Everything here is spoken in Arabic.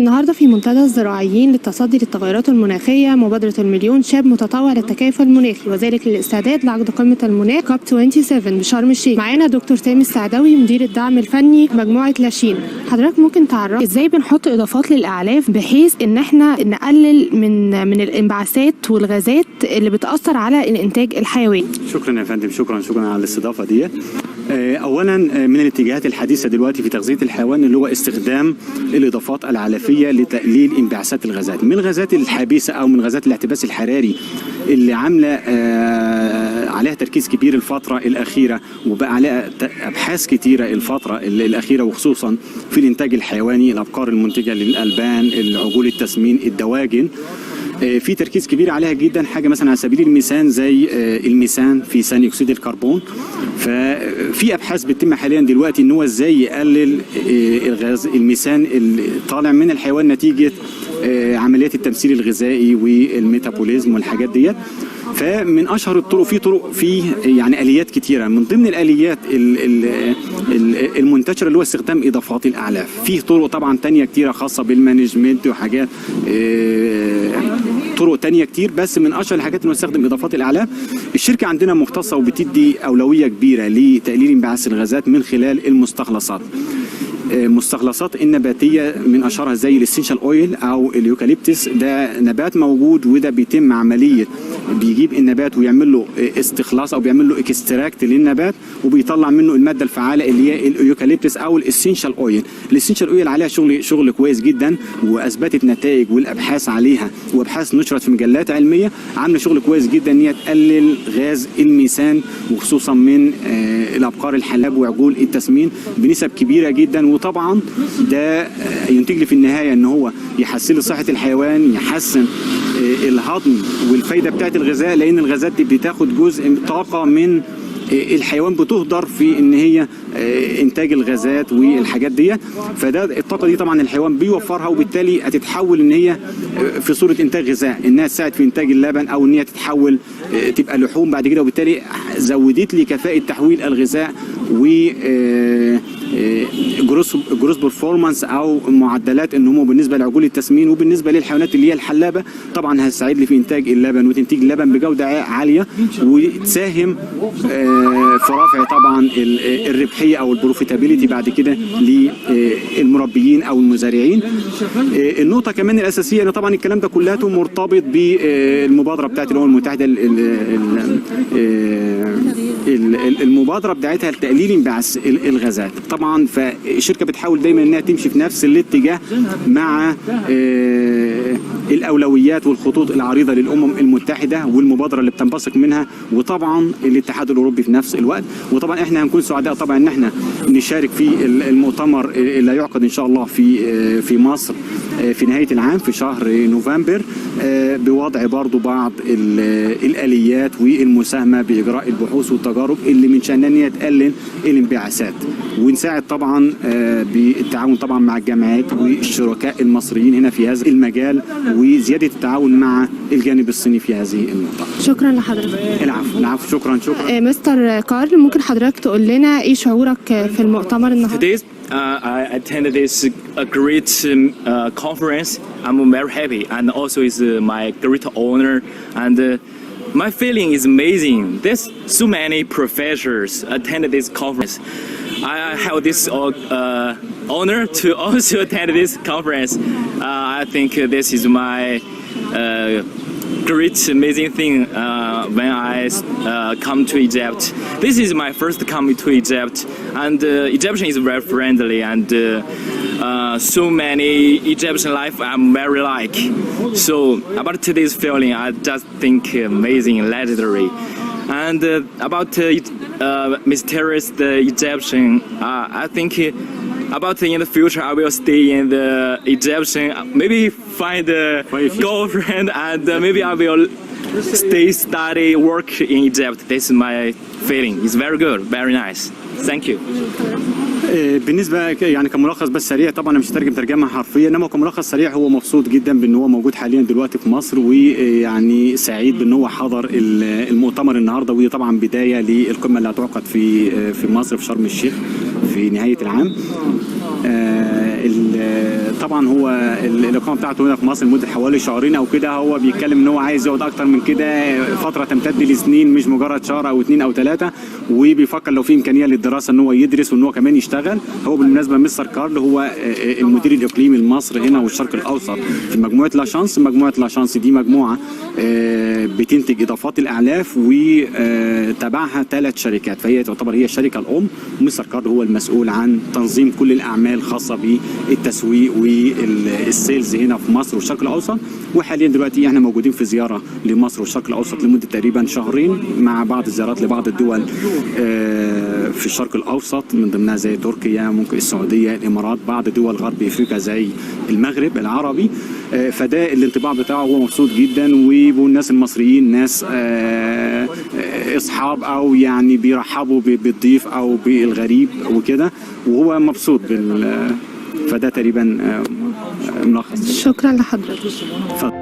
النهارده في منتدى الزراعيين للتصدي للتغيرات المناخيه مبادره المليون شاب متطوع للتكافل المناخي وذلك للاستعداد لعقد قمه المناخ كاب 27 بشرم الشيخ. معانا دكتور سامي السعداوي مدير الدعم الفني مجموعه لاشين. حضرتك ممكن تعرف ازاي بنحط اضافات للاعلاف بحيث ان احنا نقلل من الانبعاثات والغازات اللي بتاثر على الانتاج الحيواني؟ شكرا يا فندم، شكرا على الاستضافه دي. اولا من الاتجاهات الحديثه دلوقتي في تغذيه الحيوان اللي هو استخدام الاضافات العلفيه لتقليل انبعاثات الغازات، من الغازات الحابسه او من غازات الاحتباس الحراري اللي عامله عليها تركيز كبير الفتره الاخيره، وبقى عليها ابحاث كتيره الفتره الاخيره، وخصوصا في الانتاج الحيواني، الابقار المنتجه للالبان، العجول التسمين، الدواجن. في تركيز كبير عليها جدا. حاجه مثلا على سبيل المثال زي الميثان في ثاني اكسيد الكربون. ففي ابحاث بتتم حاليا دلوقتي ان هو ازاي يقلل الغاز الميثان اللي طالع من الحيوان نتيجه عمليات التمثيل الغذائي والميتابوليزم والحاجات ديت. فمن اشهر الطرق، في يعني اليات كتيره، من ضمن الاليات المنتشره اللي هو استخدام اضافات الاعلاف. في طرق طبعا تانية كتيره خاصه بالمانجمنت وحاجات طرق تانية كتير، بس من اشهر الحاجات انه يستخدم اضافات الاعلاف. الشركه عندنا مختصه وبتدي اولويه كبيره لتقليل انبعاث الغازات من خلال المستخلصات النباتيه، من اشهرها زي الاسينشال اويل او اليوكاليبتس. ده نبات موجود، وده بيتم عمليه بيجيب النبات ويعمل له استخلاص او بيعمل له اكستراكت للنبات، وبيطلع منه الماده الفعاله اللي هي اليوكاليبتس او الاسينشال اويل. الاسينشال اويل عليها شغل كويس جدا، واثبتت نتائج، والابحاث عليها وابحاث نشرت في مجلات علميه عامله شغل كويس جدا ان هي تقلل غاز الميثان، وخصوصا من الابقار الحلاب وعجول التسمين بنسب كبيره جدا. وطبعا ده ينتج لي في النهايه ان هو يحسن لي صحه الحيوان، يحسن الهضم والفايده بتاعت الغذاء، لان الغازات دي بتاخد جزء طاقه من الحيوان بتهدر في ان هي انتاج الغازات والحاجات دي. فده الطاقه دي طبعا الحيوان بيوفرها، وبالتالي هتتحول ان هي في صوره انتاج غذاء، انها تساعد في انتاج اللبن، او ان هي تتحول تبقى لحوم بعد كده، وبالتالي زودت لي كفاءه تحويل الغذاء و جروس برفورمانس او معدلات النمو بالنسبه لعجول التسمين، وبالنسبه للحيوانات اللي هي الحلابه طبعا هتساعد لي في انتاج اللبن، وتنتج اللبن بجوده عاليه، وتساهم في رفع طبعا الربحيه او البروفيتابيلتي بعد كده للمربيين او المزارعين. النقطه كمان الاساسيه ان طبعا الكلام ده كلته مرتبط بالمبادره بتاعت الامم المتحده، المبادره بتاعتها لتقليل انبعاث الغازات. طبعا فالشركه بتحاول دايما انها تمشي في نفس الاتجاه مع الاولويات والخطوط العريضه للامم المتحده والمبادره اللي بتنبثق منها، وطبعا الاتحاد الاوروبي في نفس الوقت. وطبعا احنا هنكون سعداء طبعا ان احنا نشارك في المؤتمر اللي هيعقد ان شاء الله في مصر في نهايه العام في شهر نوفمبر، بوضع برضو بعض الاليات والمساهمه باجراء البحوث والتجارب اللي من شانها ان هي تقلل الانبعاثات، ونساعد طبعا بالتعاون طبعا مع الجامعات والشركاء المصريين هنا في هذا المجال، وزياده التعاون مع الجانب الصيني في هذه النقطه. شكرا لحضرتك. العفو، شكرا. مستر كارل، ممكن حضرتك تقول لنا ايه شعورك في المؤتمر النهارده؟ I attended this great conference. I'm very happy, and also is my great honor, and my feeling is amazing. There's so many professors attended this conference. I have this honor to also attend this conference. I think this is my great amazing thing when I come to Egypt. This is my first coming to Egypt, and Egyptian is very friendly, and so many Egyptian life I'm very like. So about today's feeling, I just think amazing, legendary. And about mysterious Egyptian, I think about in the future I will stay in the Egyptian, maybe find a girlfriend, and maybe I will stay, study, work in Egypt. This is my feeling. It's very good, very nice. Thank you. بالنسبه يعني كملخص بس سريع، طبعا انا مش هترجم ترجمه حرفيه، انما كملخص سريع هو مبسوط جدا بان هو موجود حاليا دلوقتي في مصر، ويعني سعيد بان هو حضر المؤتمر النهارده، ودي طبعا بدايه للقمه اللي هتعقد في مصر في شرم الشيخ في نهايه العام. طبعا هو الاقامه بتاعته هنا في مصر لمده حوالي شهرين او كده. هو بيتكلم ان هو عايز يقعد اكتر من كده، فتره تمتد لسنين مش مجرد شهر او 2 أو 3، وبيفكر لو في امكانيه للدراسه ان هو يدرس وان هو كمان يشتغل. هو بالمناسبه مستر كارل هو المدير الاقليمي لمصر هنا والشرق الاوسط في مجموعه لا شانس. مجموعه لا شانس دي مجموعه بتنتج اضافات الاعلاف وتبعها 3 شركات، فهي تعتبر هي الشركه الام. ومستر كارل هو المسؤول عن تنظيم كل الاعمال الخاصه بالتسويق والسيلز هنا في مصر والشرق الاوسط. وحاليا دلوقتي احنا موجودين في زياره لمصر والشرق الاوسط لمده تقريبا شهرين، مع بعض الزيارات لبعض الدول في الشرق الاوسط من ضمنها زي تركيا، ممكن السعوديه، الامارات، بعض دول غرب افريقيا زي المغرب العربي. فده الانطباع بتاعه، هو مبسوط جدا. والناس المصريين ناس اصحاب او يعني بيرحبوا بالضيف او بالغريب وكده، وهو مبسوط فده تقريبا ملخص. شكرا لحضرتك. اتفضل.